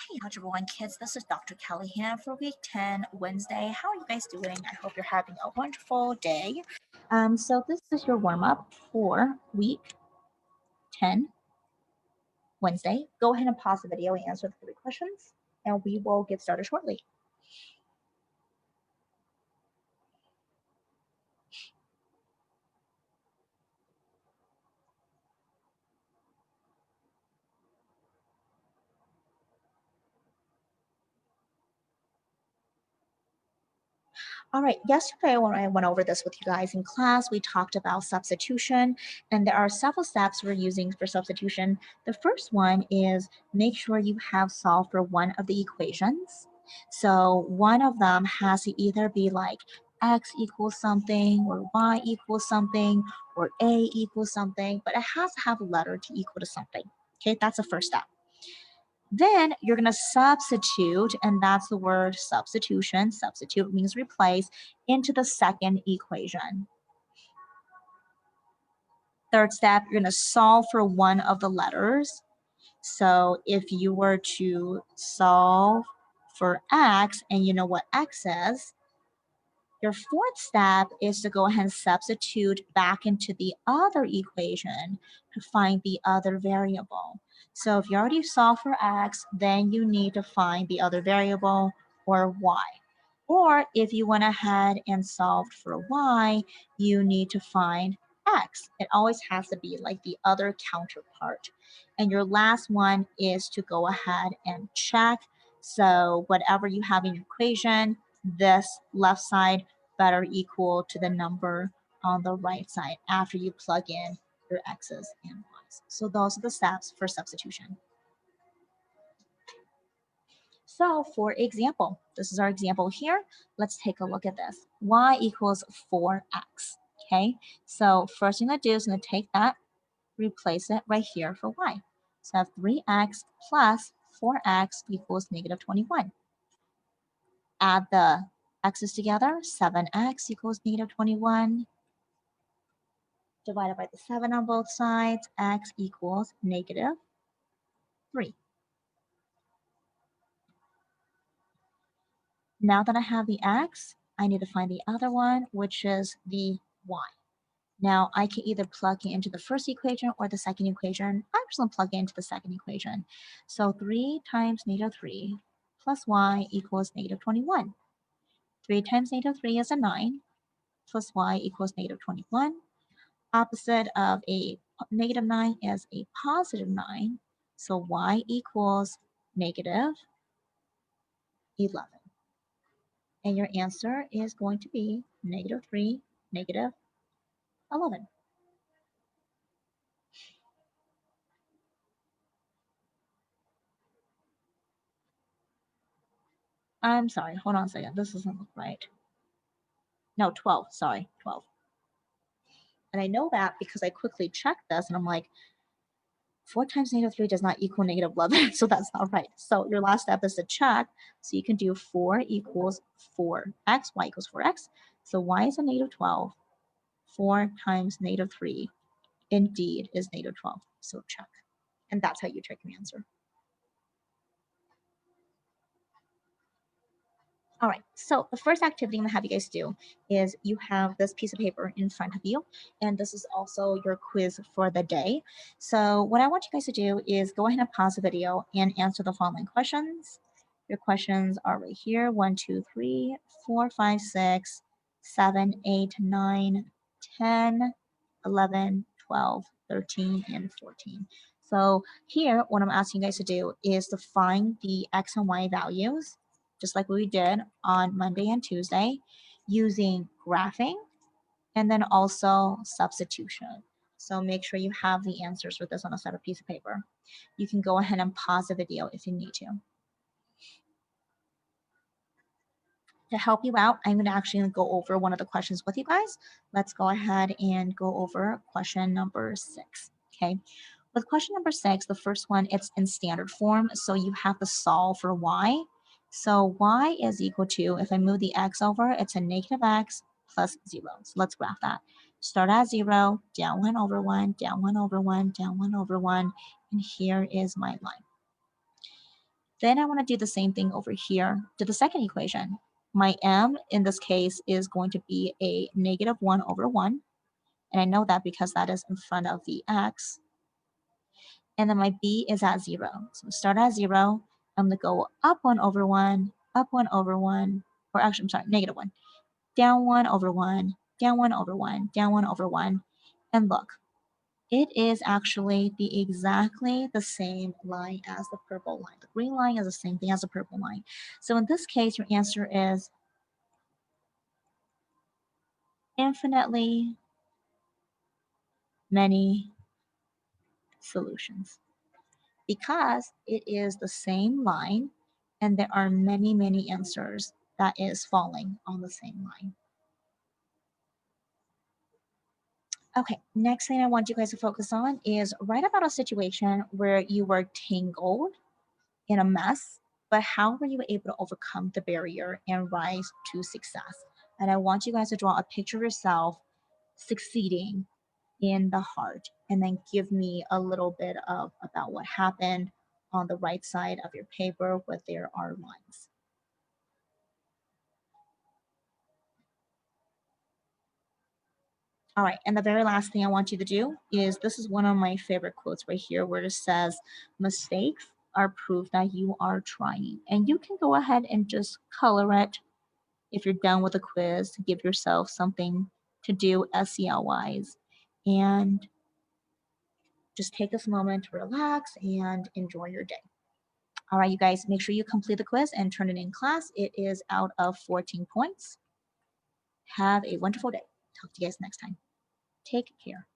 Hey, how's everyone, kids? This is Dr. Kelly here for week 10, Wednesday. How are you guys doing? I hope you're having a wonderful day. So this is your warm-up for week 10, Wednesday. Go ahead and pause the video and answer the 3 questions, and we will get started shortly. All right, yesterday when I went over this with you guys in class, we talked about substitution, and there are several steps we're using for substitution. The first one is make sure you have solved for one of the equations. So one of them has to either be like x equals something, or y equals something, or a equals something, but it has to have a letter to equal to something. Okay, that's the first step. Then you're going to substitute, and that's the word substitution. Substitute means replace into the second equation. Third step, you're going to solve for one of the letters. So if you were to solve for x and you know what x is, your fourth step is to go ahead and substitute back into the other equation to find the other variable. So if you already solved for x, then you need to find the other variable, or y. Or if you went ahead and solved for y, you need to find x. It always has to be like the other counterpart. And your last one is to go ahead and check. So whatever you have in your equation, this left side better equal to the number on the right side after you plug in your x's and y's. So those are the steps for substitution. So for example, this is our example here. Let's take a look at this. Y equals 4x. Okay, so first thing I'm going to do is I'm going to take that, replace it right here for y. So I have 3x plus 4x equals negative 21. Add the x's together, 7x equals negative 21. Divided by the 7 on both sides, x equals negative 3. Now that I have the x, I need to find the other one, which is the y. Now I can either plug it into the first equation or the second equation. I'm just going to plug it into the second equation. So 3 times negative 3 plus y equals negative 21. 3 times negative 3 is a 9, plus y equals negative 21. Opposite of a negative 9 is a positive 9. So y equals negative 11. And your answer is going to be negative 3, negative 11. I'm sorry, hold on a second. This doesn't look right. No, 12, sorry, 12. And I know that because I quickly checked this and I'm like, 4 times negative 3 does not equal negative 11, so that's not right. So your last step is to check. So you can do 4 equals 4x, y equals 4x. So y is a negative 12. 4 times negative 3 indeed is negative 12. So check. And that's how you check your answer. All right, so the first activity I'm gonna have you guys do is you have this piece of paper in front of you, and this is also your quiz for the day. So what I want you guys to do is go ahead and pause the video and answer the following questions. Your questions are right here: 1, 2, 3, 4, 5, 6, 7, 8, 9, 10, 11, 12, 13, and 14. So here, what I'm asking you guys to do is to find the x and y values, just like we did on Monday and Tuesday, using graphing and then also substitution. So make sure you have the answers for this on a separate piece of paper. You can go ahead and pause the video if you need to. To help you out, I'm going to actually go over one of the questions with you guys. Let's go ahead and go over question number 6. Okay. With question number 6, the first one, it's in standard form, so you have to solve for y. So y is equal to, if I move the x over, it's a negative x plus 0. So let's graph that. Start at 0, down 1 over 1, down 1 over 1, down 1 over 1, and here is my line. Then I want to do the same thing over here to the second equation. My m in this case is going to be a -1/1. And I know that because that is in front of the x. And then my b is at 0. So start at 0. I'm going to go up 1/1, up 1/1, or actually, I'm sorry, -1. Down 1/1, down 1/1, down 1/1. And look, it is actually exactly the same line as the purple line. The green line is the same thing as the purple line. So in this case, your answer is infinitely many solutions, because it is the same line and there are many, many answers that is falling on the same line. Okay, next thing I want you guys to focus on is write about a situation where you were tangled in a mess, but how were you able to overcome the barrier and rise to success? And I want you guys to draw a picture of yourself succeeding in the heart, and then give me a little bit of about what happened on the right side of your paper where there are lines. All right, and the very last thing I want you to do is, this is one of my favorite quotes right here where it says, mistakes are proof that you are trying. And you can go ahead and just color it if you're done with the quiz to give yourself something to do SEL wise. And just take this moment to relax and enjoy your day. All right, you guys, make sure you complete the quiz and turn it in class. It is out of 14 points. Have a wonderful day. Talk to you guys next time. Take care.